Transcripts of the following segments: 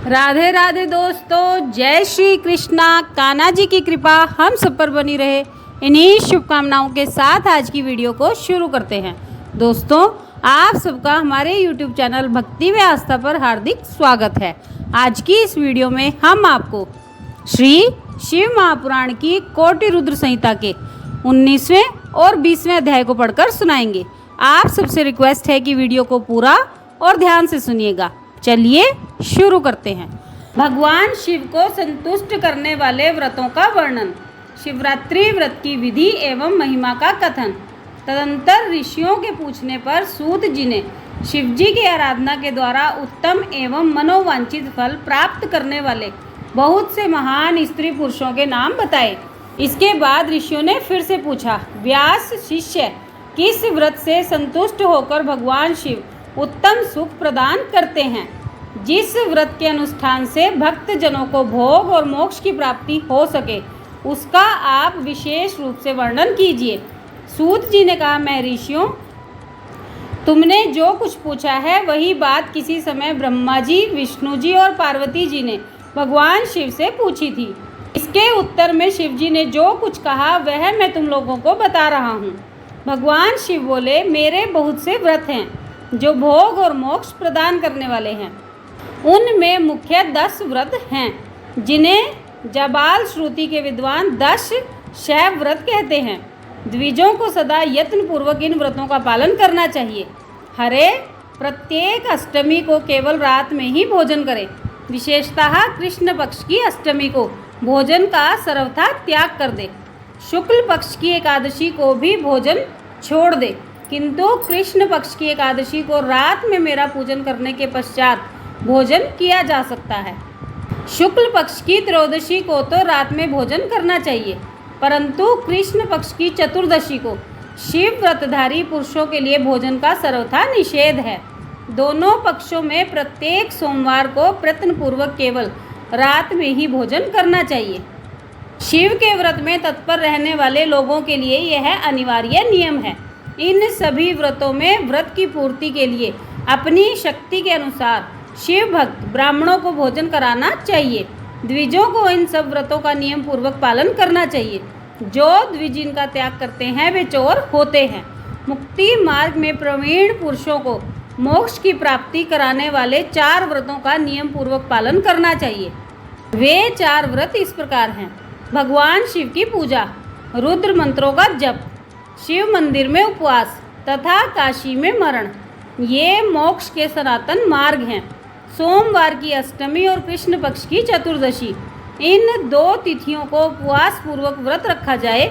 राधे राधे दोस्तों, जय श्री कृष्णा। कान्हा जी की कृपा हम सब पर बनी रहे, इन्हीं शुभकामनाओं के साथ आज की वीडियो को शुरू करते हैं। दोस्तों, आप सबका हमारे YouTube चैनल भक्ति व आस्था पर हार्दिक स्वागत है। आज की इस वीडियो में हम आपको श्री शिव महापुराण की कोटि रुद्र संहिता के 19वें और 20वें अध्याय को पढ़कर सुनाएंगे। आप सबसे रिक्वेस्ट है कि वीडियो को पूरा और ध्यान से सुनिएगा। चलिए शुरू करते हैं। भगवान शिव को संतुष्ट करने वाले व्रतों का वर्णन, शिवरात्रि व्रत की विधि एवं महिमा का कथन। तदंतर ऋषियों के पूछने पर सूत जी ने शिव जी की आराधना के द्वारा उत्तम एवं मनोवांछित फल प्राप्त करने वाले बहुत से महान स्त्री पुरुषों के नाम बताए। इसके बाद ऋषियों ने फिर से पूछा, व्यास शिष्य, किस व्रत से संतुष्ट होकर भगवान शिव उत्तम सुख प्रदान करते हैं? जिस व्रत के अनुष्ठान से भक्त जनों को भोग और मोक्ष की प्राप्ति हो सके, उसका आप विशेष रूप से वर्णन कीजिए। सूत जी ने कहा, मैं ऋषियों, तुमने जो कुछ पूछा है वही बात किसी समय ब्रह्मा जी, विष्णु जी और पार्वती जी ने भगवान शिव से पूछी थी। इसके उत्तर में शिव जी ने जो कुछ कहा वह मैं तुम लोगों को बता रहा हूँ। भगवान शिव बोले, मेरे बहुत से व्रत हैं जो भोग और मोक्ष प्रदान करने वाले हैं। उनमें मुख्य 10 व्रत हैं जिन्हें जाबाल श्रुति के विद्वान 10 शैव व्रत कहते हैं। द्विजों को सदा यत्न पूर्वक इन व्रतों का पालन करना चाहिए। हरे प्रत्येक अष्टमी को केवल रात में ही भोजन करें। विशेषतः कृष्ण पक्ष की अष्टमी को भोजन का सर्वथा त्याग कर दे। शुक्ल पक्ष की एकादशी को भी भोजन छोड़ दे, किंतु कृष्ण पक्ष की एकादशी को रात में मेरा पूजन करने के पश्चात भोजन किया जा सकता है। शुक्ल पक्ष की त्रयोदशी को तो रात में भोजन करना चाहिए, परंतु कृष्ण पक्ष की चतुर्दशी को शिव व्रतधारी पुरुषों के लिए भोजन का सर्वथा निषेध है। दोनों पक्षों में प्रत्येक सोमवार को प्रयत्नपूर्वक केवल रात में ही भोजन करना चाहिए। शिव के व्रत में तत्पर रहने वाले लोगों के लिए यह अनिवार्य नियम है। इन सभी व्रतों में व्रत की पूर्ति के लिए अपनी शक्ति के अनुसार शिव भक्त ब्राह्मणों को भोजन कराना चाहिए। द्विजों को इन सब व्रतों का नियम पूर्वक पालन करना चाहिए। जो द्विज इनका त्याग करते हैं वे चोर होते हैं। मुक्ति मार्ग में प्रवीण पुरुषों को मोक्ष की प्राप्ति कराने वाले 4 व्रतों का नियम पूर्वक पालन करना चाहिए। वे 4 व्रत इस प्रकार हैं। भगवान शिव की पूजा, रुद्र मंत्रों का जप, शिव मंदिर में उपवास तथा काशी में मरण, ये मोक्ष के सनातन मार्ग हैं। सोमवार की अष्टमी और कृष्ण पक्ष की चतुर्दशी, इन 2 तिथियों को उपवास पूर्वक व्रत रखा जाए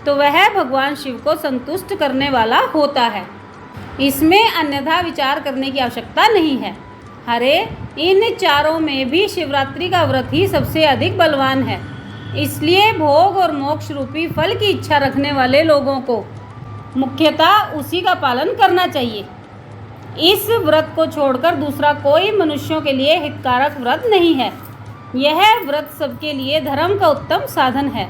तो वह भगवान शिव को संतुष्ट करने वाला होता है। इसमें अन्यथा विचार करने की आवश्यकता नहीं है। हरे, इन 4 में भी शिवरात्रि का व्रत ही सबसे अधिक बलवान है। इसलिए भोग और मोक्ष रूपी फल की इच्छा रखने वाले लोगों को मुख्यतः उसी का पालन करना चाहिए। इस व्रत को छोड़कर दूसरा कोई मनुष्यों के लिए हितकारक व्रत नहीं है। यह व्रत सबके लिए धर्म का उत्तम साधन है।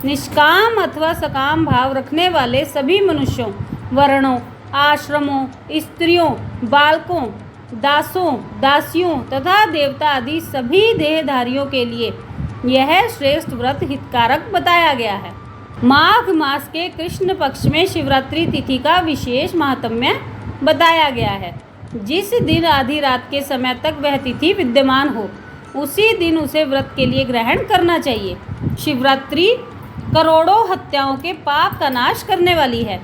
निष्काम अथवा सकाम भाव रखने वाले सभी मनुष्यों, वर्णों, आश्रमों, स्त्रियों, बालकों, दासों, दासियों तथा देवता आदि सभी देहधारियों के लिए यह श्रेष्ठ व्रत हितकारक बताया गया है। माघ मास के कृष्ण पक्ष में शिवरात्रि तिथि का विशेष महात्म्य बताया गया है। जिस दिन आधी रात के समय तक वह तिथि विद्यमान हो, उसी दिन उसे व्रत के लिए ग्रहण करना चाहिए। शिवरात्रि करोड़ों हत्याओं के पाप का नाश करने वाली है।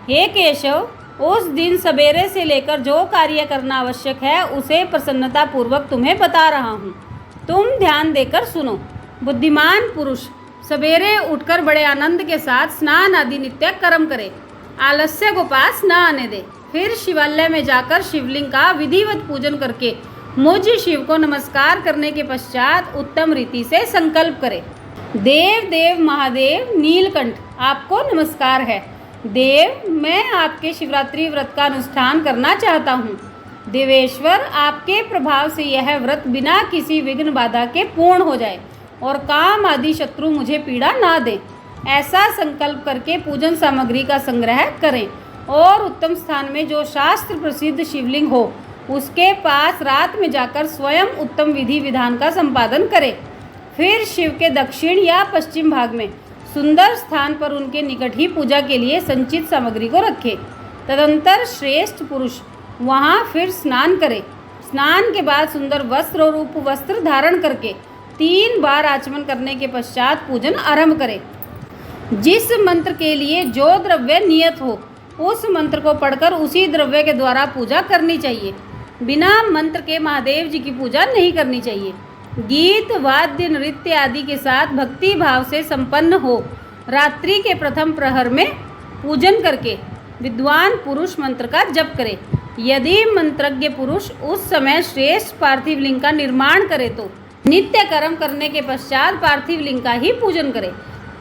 हे केशव, उस दिन सवेरे से लेकर जो कार्य करना आवश्यक है उसे प्रसन्नता पूर्वक तुम्हें बता रहा हूँ। तुम ध्यान देकर सुनो। बुद्धिमान पुरुष सवेरे उठकर बड़े आनंद के साथ स्नान आदि नित्य कर्म करे, आलस्य को पास न आने दे। फिर शिवालय में जाकर शिवलिंग का विधिवत पूजन करके मुझ शिव को नमस्कार करने के पश्चात उत्तम रीति से संकल्प करे। देव देव महादेव नीलकंठ, आपको नमस्कार है। देव, मैं आपके शिवरात्रि व्रत का अनुष्ठान करना चाहता हूँ। देवेश्वर, आपके प्रभाव से यह व्रत बिना किसी विघ्न बाधा के पूर्ण हो जाए और काम आदि शत्रु मुझे पीड़ा ना दे। ऐसा संकल्प करके पूजन सामग्री का संग्रह करें और उत्तम स्थान में जो शास्त्र प्रसिद्ध शिवलिंग हो उसके पास रात में जाकर स्वयं उत्तम विधि विधान का संपादन करे। फिर शिव के दक्षिण या पश्चिम भाग में सुंदर स्थान पर उनके निकट ही पूजा के लिए संचित सामग्री को रखे। तदंतर श्रेष्ठ पुरुष वहाँ फिर स्नान करे। स्नान के बाद सुंदर वस्त्र और उपवस्त्र धारण करके 3 बार आचमन करने के पश्चात पूजन आरंभ करे। जिस मंत्र के लिए जो द्रव्य नियत हो उस मंत्र को पढ़कर उसी द्रव्य के द्वारा पूजा करनी चाहिए। बिना मंत्र के महादेव जी की पूजा नहीं करनी चाहिए। गीत वाद्य नृत्य आदि के साथ भक्ति भाव से संपन्न हो रात्रि के प्रथम प्रहर में पूजन करके विद्वान पुरुष मंत्र का जप करे। यदि मंत्रज्ञ पुरुष उस समय श्रेष्ठ पार्थिव लिंग का निर्माण करे तो नित्य कर्म करने के पश्चात पार्थिव लिंग का ही पूजन करे।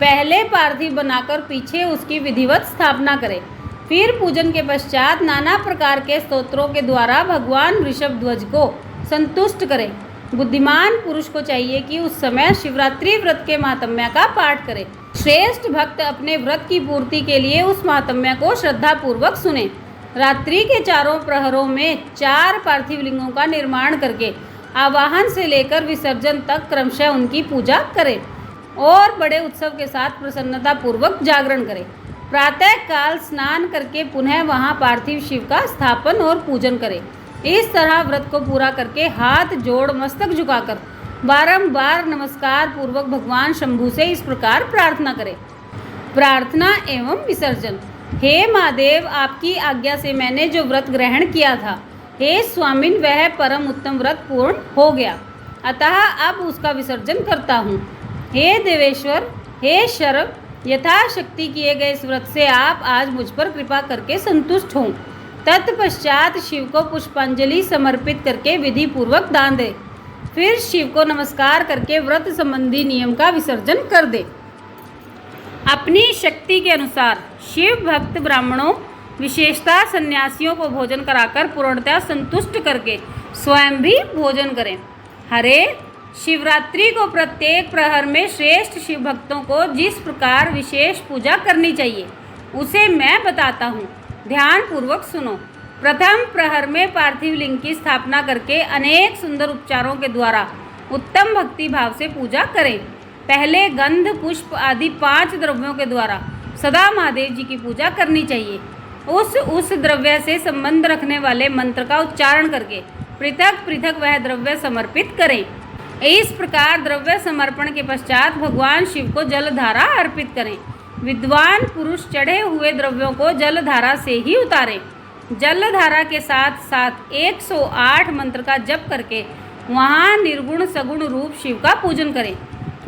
पहले पार्थिव बनाकर पीछे उसकी विधिवत स्थापना करे। फिर पूजन के पश्चात नाना प्रकार के स्तोत्रों के द्वारा भगवान ऋषभध्वज को संतुष्ट करे। बुद्धिमान पुरुष को चाहिए कि उस समय शिवरात्रि व्रत के महात्म्य का पाठ करे। श्रेष्ठ भक्त अपने व्रत की पूर्ति के लिए उस महात्म्य को श्रद्धापूर्वक सुने। रात्रि के चारों प्रहरों में 4 पार्थिव लिंगों का निर्माण करके आवाहन से लेकर विसर्जन तक क्रमशः उनकी पूजा करे और बड़े उत्सव के साथ प्रसन्नता पूर्वक जागरण करे। प्रातः काल स्नान करके पुनः वहाँ पार्थिव शिव का स्थापन और पूजन करें। इस तरह व्रत को पूरा करके हाथ जोड़ मस्तक झुकाकर बारंबार नमस्कार पूर्वक भगवान शंभु से इस प्रकार प्रार्थना करें। प्रार्थना एवं विसर्जन। हे महादेव, आपकी आज्ञा से मैंने जो व्रत ग्रहण किया था, हे स्वामिन, वह परम उत्तम व्रत पूर्ण हो गया, अतः अब उसका विसर्जन करता हूँ। हे देवेश्वर, हे शरव, यथाशक्ति किए गए इस व्रत से आप आज मुझ पर कृपा करके संतुष्ट हों। तत्पश्चात शिव को पुष्पांजलि समर्पित करके विधि पूर्वक दान दे। फिर शिव को नमस्कार करके व्रत संबंधी नियम का विसर्जन कर दे। अपनी शक्ति के अनुसार शिव भक्त ब्राह्मणों, विशेषतः सन्यासियों को भोजन कराकर पूर्णतः संतुष्ट करके स्वयं भी भोजन करें। हरे, शिवरात्रि को प्रत्येक प्रहर में श्रेष्ठ शिव भक्तों को जिस प्रकार विशेष पूजा करनी चाहिए उसे मैं बताता हूँ, ध्यान पूर्वक सुनो। प्रथम प्रहर में पार्थिव लिंग की स्थापना करके अनेक सुंदर उपचारों के द्वारा उत्तम भक्ति भाव से पूजा करें। पहले गंध पुष्प आदि 5 द्रव्यों के द्वारा सदा महादेव जी की पूजा करनी चाहिए। उस द्रव्य से संबंध रखने वाले मंत्र का उच्चारण करके पृथक पृथक वह द्रव्य समर्पित करें। इस प्रकार द्रव्य समर्पण के पश्चात भगवान शिव को जलधारा अर्पित करें। विद्वान पुरुष चढ़े हुए द्रव्यों को जलधारा से ही उतारें। जलधारा के साथ साथ 108 मंत्र का जप करके वहाँ निर्गुण सगुण रूप शिव का पूजन करें।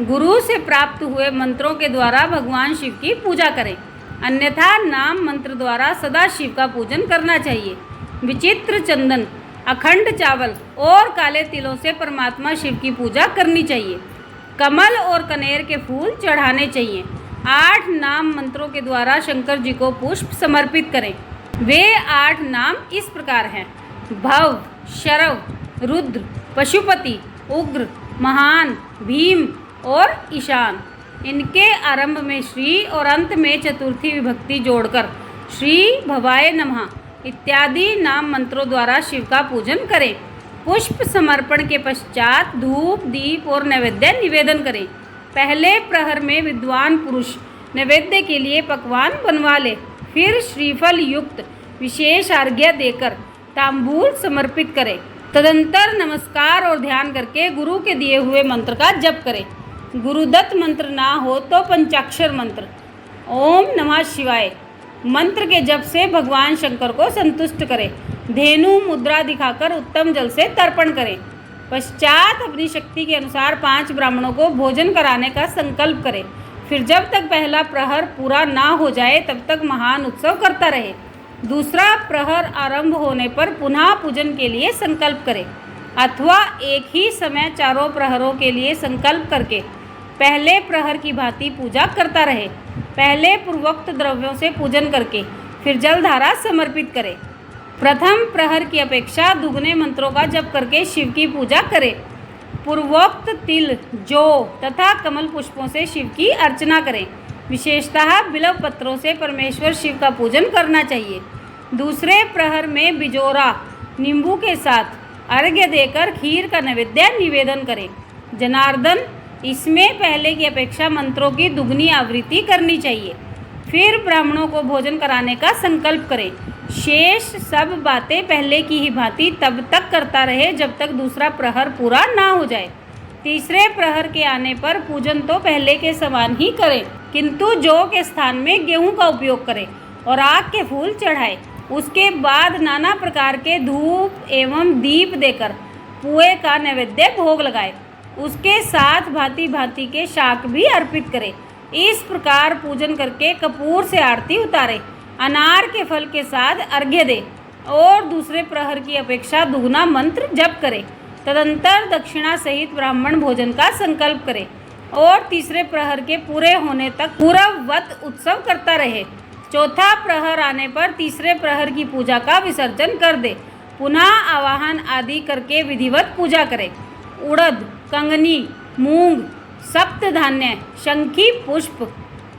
गुरु से प्राप्त हुए मंत्रों के द्वारा भगवान शिव की पूजा करें, अन्यथा नाम मंत्र द्वारा सदा शिव का पूजन करना चाहिए। विचित्र चंदन, अखंड चावल और काले तिलों से परमात्मा शिव की पूजा करनी चाहिए। कमल और कनेर के फूल चढ़ाने चाहिए। 8 नाम मंत्रों के द्वारा शंकर जी को पुष्प समर्पित करें। वे 8 नाम इस प्रकार हैं: भव, शरव, रुद्र, पशुपति, उग्र, महान, भीम और ईशान। इनके आरंभ में श्री और अंत में चतुर्थी विभक्ति जोड़कर श्री भवाय नमः इत्यादि नाम मंत्रों द्वारा शिव का पूजन करें। पुष्प समर्पण के पश्चात धूप, दीप और नैवेद्य निवेदन करें। पहले प्रहर में विद्वान पुरुष नैवेद्य के लिए पकवान बनवा ले। फिर श्रीफल युक्त विशेष अर्घ्य देकर तांबूल समर्पित करें। तदंतर नमस्कार और ध्यान करके गुरु के दिए हुए मंत्र का जप करें। गुरुदत्त मंत्र ना हो तो पंचाक्षर मंत्र ओम नमः शिवाय मंत्र के जप से भगवान शंकर को संतुष्ट करें। धेनु मुद्रा दिखाकर उत्तम जल से तर्पण करें। पश्चात अपनी शक्ति के अनुसार 5 ब्राह्मणों को भोजन कराने का संकल्प करें। फिर जब तक पहला प्रहर पूरा ना हो जाए तब तक महान उत्सव करता रहे। दूसरा प्रहर आरंभ होने पर पुनः पूजन के लिए संकल्प करें, अथवा एक ही समय चारों प्रहरों के लिए संकल्प करके पहले प्रहर की भांति पूजा करता रहे। पहले पूर्वोक्त द्रव्यों से पूजन करके फिर जलधारा समर्पित करें। प्रथम प्रहर की अपेक्षा दुगने मंत्रों का जप करके शिव की पूजा करें। पूर्वोक्त तिल, जौ तथा कमल पुष्पों से शिव की अर्चना करें। विशेषतः बिल्व पत्रों से परमेश्वर शिव का पूजन करना चाहिए। दूसरे प्रहर में बिजोरा, नींबू के साथ अर्घ्य देकर खीर का नैवेद्य निवेदन करें। जनार्दन, इसमें पहले की अपेक्षा मंत्रों की दुगनी आवृत्ति करनी चाहिए। फिर ब्राह्मणों को भोजन कराने का संकल्प करें। शेष सब बातें पहले की ही भांति तब तक करता रहे जब तक दूसरा प्रहर पूरा ना हो जाए। तीसरे प्रहर के आने पर पूजन तो पहले के समान ही करें, किंतु जौ के स्थान में गेहूं का उपयोग करें और आग के फूल चढ़ाएं। उसके बाद नाना प्रकार के धूप एवं दीप देकर पुए का नैवेद्य भोग लगाएं। उसके साथ भांति भांति के शाक भी अर्पित करें। इस प्रकार पूजन करके कपूर से आरती उतारे, अनार के फल के साथ अर्घ्य दे और दूसरे प्रहर की अपेक्षा दुगना मंत्र जप करे। तदंतर दक्षिणा सहित ब्राह्मण भोजन का संकल्प करे और तीसरे प्रहर के पूरे होने तक पूर्ववत उत्सव करता रहे। चौथा प्रहर आने पर तीसरे प्रहर की पूजा का विसर्जन कर दे। पुनः आवाहन आदि करके विधिवत पूजा करे। उड़द, कंगनी, मूंग, सप्त धान्य, शंखी पुष्प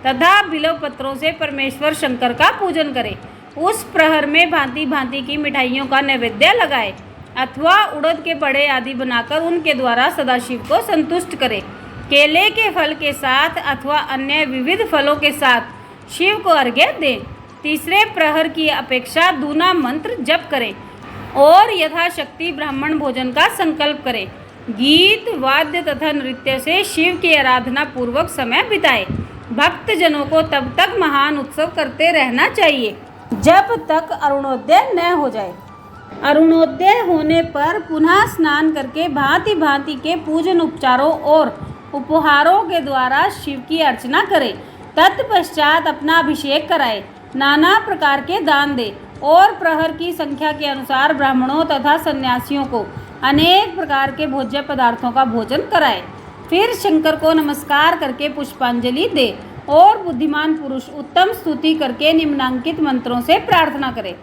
तथा बिल्व पत्रों से परमेश्वर शंकर का पूजन करें। उस प्रहर में भांति भांति की मिठाइयों का नैवेद्य लगाए अथवा उड़द के बड़े आदि बनाकर उनके द्वारा सदाशिव को संतुष्ट करे। केले के फल के साथ अथवा अन्य विविध फलों के साथ शिव को अर्घ्य दें। तीसरे प्रहर की अपेक्षा दूना मंत्र जप करें और यथाशक्ति ब्राह्मण भोजन का संकल्प करें। गीत, वाद्य तथा नृत्य से शिव की आराधना पूर्वक समय बिताए। भक्तजनों को तब तक महान उत्सव करते रहना चाहिए जब तक अरुणोदय न हो जाए। अरुणोदय होने पर पुनः स्नान करके भांति भांति के पूजन उपचारों और उपहारों के द्वारा शिव की अर्चना करें। तत्पश्चात अपना अभिषेक कराए, नाना प्रकार के दान दे और प्रहर की संख्या के अनुसार ब्राह्मणों तथा सन्यासियों को अनेक प्रकार के भोज्य पदार्थों का भोजन कराए। फिर शंकर को नमस्कार करके पुष्पांजलि दे और बुद्धिमान पुरुष उत्तम स्तुति करके निम्नांकित मंत्रों से प्रार्थना करे।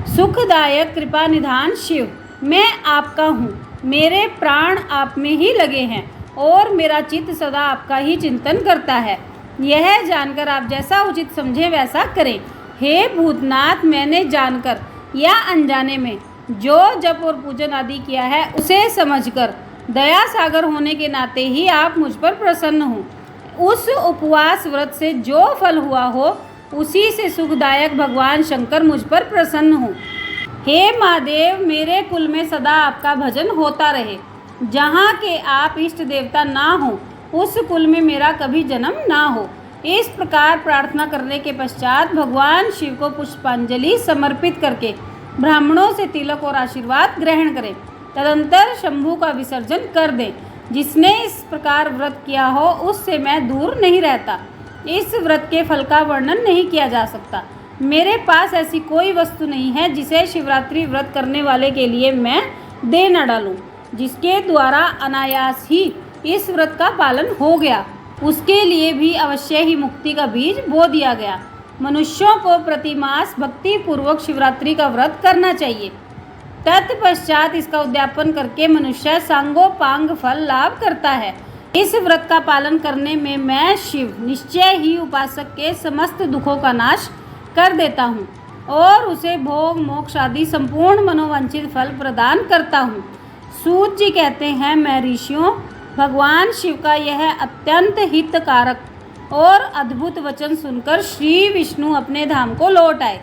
सुखदायक कृपा निधान शिव, मैं आपका हूँ, मेरे प्राण आप में ही लगे हैं और मेरा चित्त सदा आपका ही चिंतन करता है। यह जानकर आप जैसा उचित समझें वैसा करें। हे भूतनाथ, मैंने जानकर या अनजाने में जो जप और पूजन आदि किया है उसे समझकर दया सागर होने के नाते ही आप मुझ पर प्रसन्न हो। उस उपवास व्रत से जो फल हुआ हो उसी से सुखदायक भगवान शंकर मुझ पर प्रसन्न हो। हे महादेव, मेरे कुल में सदा आपका भजन होता रहे। जहाँ के आप इष्ट देवता ना हो उस कुल में मेरा कभी जन्म ना हो। इस प्रकार प्रार्थना करने के पश्चात भगवान शिव को पुष्पांजलि समर्पित करके ब्राह्मणों से तिलक और आशीर्वाद ग्रहण करें। तदंतर शंभु का विसर्जन कर दें। जिसने इस प्रकार व्रत किया हो उससे मैं दूर नहीं रहता। इस व्रत के फल का वर्णन नहीं किया जा सकता। मेरे पास ऐसी कोई वस्तु नहीं है जिसे शिवरात्रि व्रत करने वाले के लिए मैं दे न डालूं। जिसके द्वारा अनायास ही इस व्रत का पालन हो गया उसके लिए भी अवश्य ही मुक्ति का बीज बो दिया गया। मनुष्यों को प्रतिमास भक्ति पूर्वक शिवरात्रि का व्रत करना चाहिए। तत्पश्चात इसका उद्यापन करके मनुष्य सांगोपांग फल लाभ करता है। इस व्रत का पालन करने में मैं शिव निश्चय ही उपासक के समस्त दुखों का नाश कर देता हूँ और उसे भोग मोक्ष आदि संपूर्ण मनोवांछित फल प्रदान करता हूँ। सूत जी कहते हैं, मैं ऋषियों, भगवान शिव का यह अत्यंत हितकारक और अद्भुत वचन सुनकर श्री विष्णु अपने धाम को लौट आए।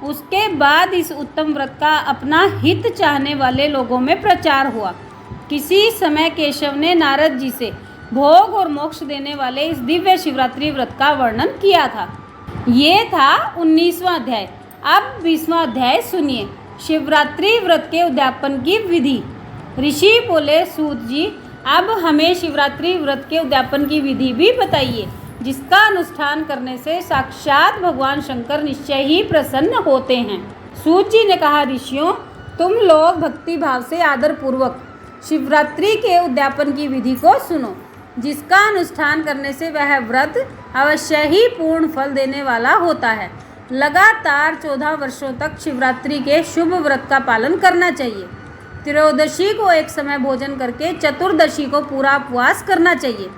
उसके बाद इस उत्तम व्रत का अपना हित चाहने वाले लोगों में प्रचार हुआ। किसी समय केशव ने नारद जी से भोग और मोक्ष देने वाले इस दिव्य शिवरात्रि व्रत का वर्णन किया था। ये था 19वां अध्याय। अब 20वां अध्याय सुनिए। शिवरात्रि व्रत के उद्यापन की विधि। ऋषि बोले, सूत जी, अब हमें शिवरात्रि व्रत के उद्यापन की विधि भी बताइए, जिसका अनुष्ठान करने से साक्षात भगवान शंकर निश्चय ही प्रसन्न होते हैं। सूत जी ने कहा, ऋषियों, तुम लोग भक्ति भाव से आदर पूर्वक शिवरात्रि के उद्यापन की विधि को सुनो, जिसका अनुष्ठान करने से वह व्रत अवश्य ही पूर्ण फल देने वाला होता है। लगातार 14 वर्षों तक शिवरात्रि के शुभ व्रत का पालन करना चाहिए। त्रयोदशी को एक समय भोजन करके चतुर्दशी को पूरा उपवास करना चाहिए।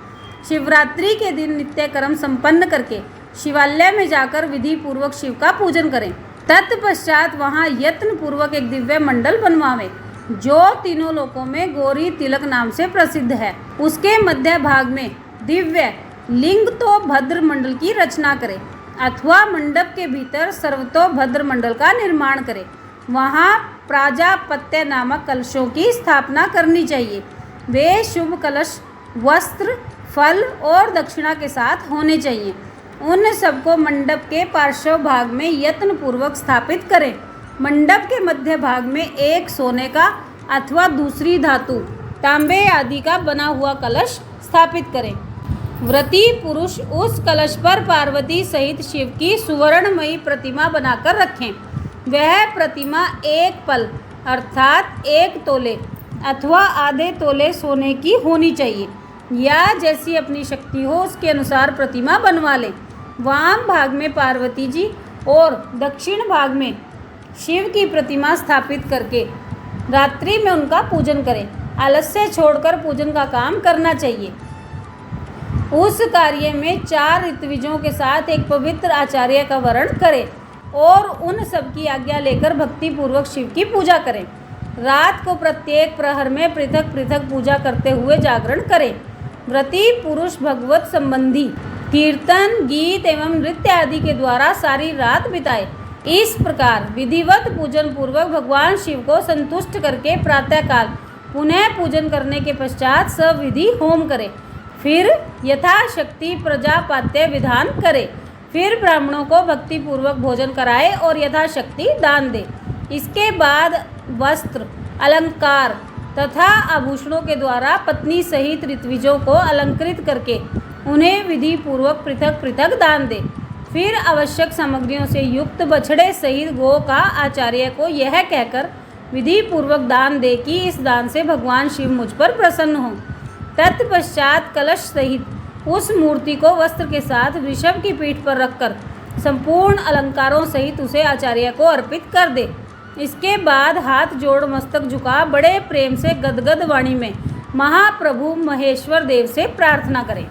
शिवरात्रि के दिन नित्य कर्म संपन्न करके शिवालय में जाकर विधि पूर्वक शिव का पूजन करें। तत्पश्चात वहाँ यत्न पूर्वक एक दिव्य मंडल बनवावे, जो तीनों लोकों में गौरी तिलक नाम से प्रसिद्ध है। उसके मध्य भाग में दिव्य लिंग तो भद्र मंडल की रचना करे अथवा मंडप के भीतर सर्वतो भद्र मंडल का निर्माण करे। वहाँ प्राजापत्य नामक कलशों की स्थापना करनी चाहिए। वे शुभ कलश वस्त्र, फल और दक्षिणा के साथ होने चाहिए। उन सबको मंडप के पार्श्व भाग में यत्न पूर्वक स्थापित करें। मंडप के मध्य भाग में एक सोने का अथवा दूसरी धातु, तांबे आदि का बना हुआ कलश स्थापित करें। व्रती पुरुष उस कलश पर पार्वती सहित शिव की सुवर्णमयी प्रतिमा बनाकर रखें। वह प्रतिमा एक पल अर्थात 1 तोले अथवा आधे तोले सोने की होनी चाहिए, या जैसी अपनी शक्ति हो उसके अनुसार प्रतिमा बनवा लें। वाम भाग में पार्वती जी और दक्षिण भाग में शिव की प्रतिमा स्थापित करके रात्रि में उनका पूजन करें। आलस्य छोड़कर पूजन का काम करना चाहिए। उस कार्य में 4 ऋत्विजों के साथ एक पवित्र आचार्य का वर्ण करें और उन सब की आज्ञा लेकर भक्ति पूर्वक शिव की पूजा करें। रात को प्रत्येक प्रहर में पृथक पृथक पूजा करते हुए जागरण करें। व्रती पुरुष भगवत संबंधी कीर्तन, गीत एवं नृत्य आदि के द्वारा सारी रात बिताए। इस प्रकार विधिवत पूजन पूर्वक भगवान शिव को संतुष्ट करके प्रातःकाल पुनः पूजन करने के पश्चात सविधि होम करे। फिर यथाशक्ति प्रजापात्य विधान करे। फिर ब्राह्मणों को भक्ति पूर्वक भोजन कराए और यथाशक्ति दान दे। इसके बाद वस्त्र, अलंकार तथा आभूषणों के द्वारा पत्नी सहित ऋत्विजों को अलंकृत करके उन्हें विधि पूर्वक पृथक पृथक दान दे। फिर आवश्यक सामग्रियों से युक्त बछड़े सहित गो का आचार्य को यह कहकर विधि पूर्वक दान दे कि इस दान से भगवान शिव मुझ पर प्रसन्न हो। तत्पश्चात कलश सहित उस मूर्ति को वस्त्र के साथ वृषभ की पीठ पर रखकर संपूर्ण अलंकारों सहित उसे आचार्य को अर्पित कर दे। इसके बाद हाथ जोड़ मस्तक झुका बड़े प्रेम से गदगद वाणी में महाप्रभु महेश्वर देव से प्रार्थना करें।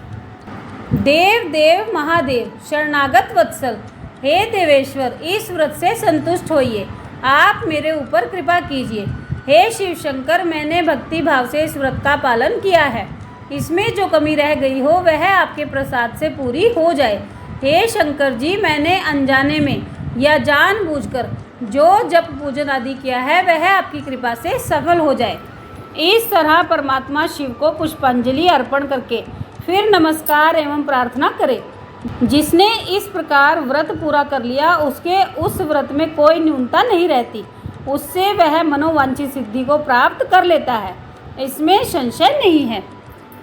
देव देव महादेव शरणागत वत्सल, हे देवेश्वर, इस व्रत से संतुष्ट होइए। आप मेरे ऊपर कृपा कीजिए। हे शिव शंकर, मैंने भक्ति भाव से इस व्रत का पालन किया है। इसमें जो कमी रह गई हो वह आपके प्रसाद से पूरी हो जाए। हे शंकर जी, मैंने अनजाने में या जानबूझकर जो जप पूजन आदि किया है वह आपकी कृपा से सफल हो जाए। इस तरह परमात्मा शिव को पुष्पांजलि अर्पण करके फिर नमस्कार एवं प्रार्थना करें। जिसने इस प्रकार व्रत पूरा कर लिया उसके उस व्रत में कोई न्यूनता नहीं रहती, उससे वह मनोवांछित सिद्धि को प्राप्त कर लेता है, इसमें संशय नहीं है।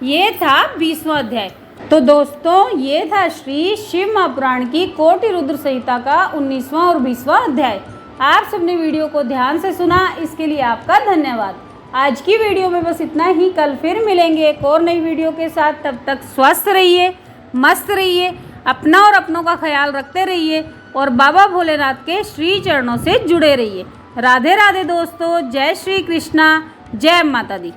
ये था 20वां अध्याय। तो दोस्तों, ये था श्री शिव महापुराण की कोटि रुद्र संहिता का 19वां और 20वां अध्याय। आप सबने वीडियो को ध्यान से सुना, इसके लिए आपका धन्यवाद। आज की वीडियो में बस इतना ही। कल फिर मिलेंगे एक और नई वीडियो के साथ। तब तक स्वस्थ रहिए, मस्त रहिए, अपना और अपनों का ख्याल रखते रहिए और बाबा भोलेनाथ के श्री चरणों से जुड़े रहिए। राधे राधे दोस्तों, जय श्री कृष्णा, जय माता दी।